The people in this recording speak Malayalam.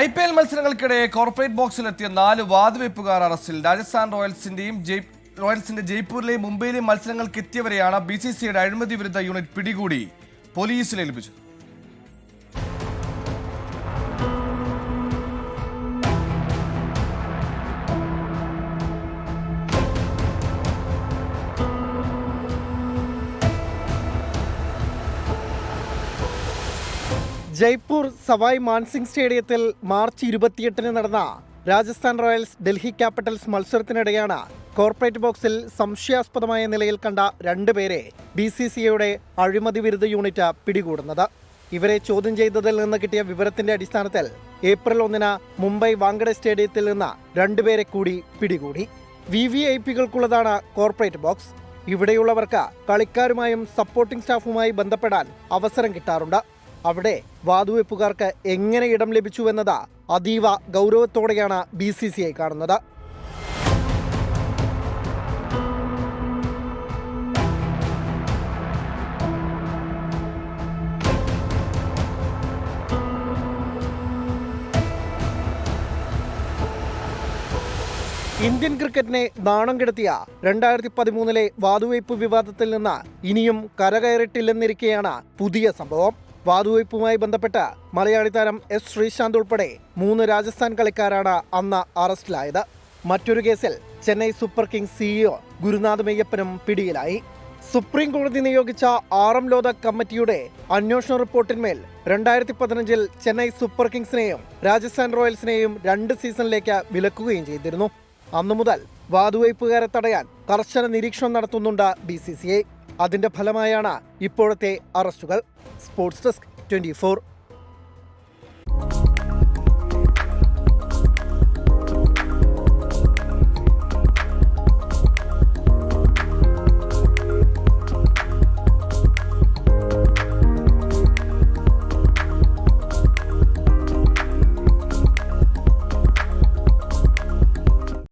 IPL മത്സരങ്ങൾക്കിടെ കോർപ്പറേറ്റ് ബോക്സിലെത്തിയ 4 വാതുവെപ്പുകാർ അറസ്റ്റിൽ. രാജസ്ഥാൻ റോയൽസിന്റെ ജയ്പൂരിലെയും മുംബൈയിലെയും മത്സരങ്ങൾക്ക് എത്തിയവരെയാണ് BCCIയുടെ അഴിമതി വിരുദ്ധ യൂണിറ്റ് പിടികൂടി പോലീസിൽ ഏൽപ്പിച്ചത്. ജയ്പൂർ സവായ് മാൻസിംഗ് സ്റ്റേഡിയത്തിൽ മാർച്ച് 28-ന് നടന്ന രാജസ്ഥാൻ റോയൽസ് ഡൽഹി ക്യാപിറ്റൽസ് മത്സരത്തിനിടെയാണ് കോർപ്പറേറ്റ് ബോക്സിൽ സംശയാസ്പദമായ നിലയിൽ കണ്ട 2 പേരെ BCCIയുടെ അഴിമതി വിരുദ്ധ യൂണിറ്റ് പിടികൂടുന്നത്. ഇവരെ ചോദ്യം ചെയ്തതിൽ നിന്ന് കിട്ടിയ വിവരത്തിന്റെ അടിസ്ഥാനത്തിൽ ഏപ്രിൽ 1-ന് മുംബൈ വാങ്കഡെ സ്റ്റേഡിയത്തിൽ നിന്ന് 2 പേരെ കൂടി പിടികൂടി. VVIPകൾക്കുള്ളതാണ് കോർപ്പറേറ്റ് ബോക്സ്. ഇവിടെയുള്ളവർക്ക് കളിക്കാരുമായും സപ്പോർട്ടിംഗ് സ്റ്റാഫുമായി ബന്ധപ്പെടാൻ അവസരം കിട്ടാറുണ്ട്. അവിടെ വാതുവെപ്പുകാർക്ക് എങ്ങനെ ഇടം ലഭിച്ചുവെന്നത് അതീവ ഗൗരവത്തോടെയാണ് BCCI കാണുന്നത്. ഇന്ത്യൻ ക്രിക്കറ്റിനെ നാണം കെടുത്തിയ 2013-ലെ വാതുവെപ്പ് വിവാദത്തിൽ നിന്ന് ഇനിയും കരകയറിട്ടില്ലെന്നിരിക്കെയാണ് പുതിയ സംഭവം. വാതുവെപ്പുമായി ബന്ധപ്പെട്ട് മലയാളി താരം S. ശ്രീശാന്ത് ഉൾപ്പെടെ 3 രാജസ്ഥാൻ കളിക്കാരാണ് അന്ന് അറസ്റ്റിലായത്. മറ്റൊരു കേസിൽ Chennai Super Kings CEO Gurunath മെയ്യപ്പനും പിടിയിലായി. സുപ്രീം കോടതി നിയോഗിച്ച 6 ലോക കമ്മിറ്റിയുടെ അന്വേഷണ റിപ്പോർട്ടിന്മേൽ 2015-ൽ ചെന്നൈ സൂപ്പർ കിങ്സിനെയും രാജസ്ഥാൻ റോയൽസിനെയും 2 സീസണിലേക്ക് വിലക്കുകയും ചെയ്തിരുന്നു. അന്നു മുതൽ വാതുവെപ്പുകാരെ തടയാൻ കർശന നിരീക്ഷണം നടത്തുന്നുണ്ട് BCCI. അതിന്റെ ഫലമായാണ് ഇപ്പോഴത്തെ അറസ്റ്റുകൾ. Sports desk 24.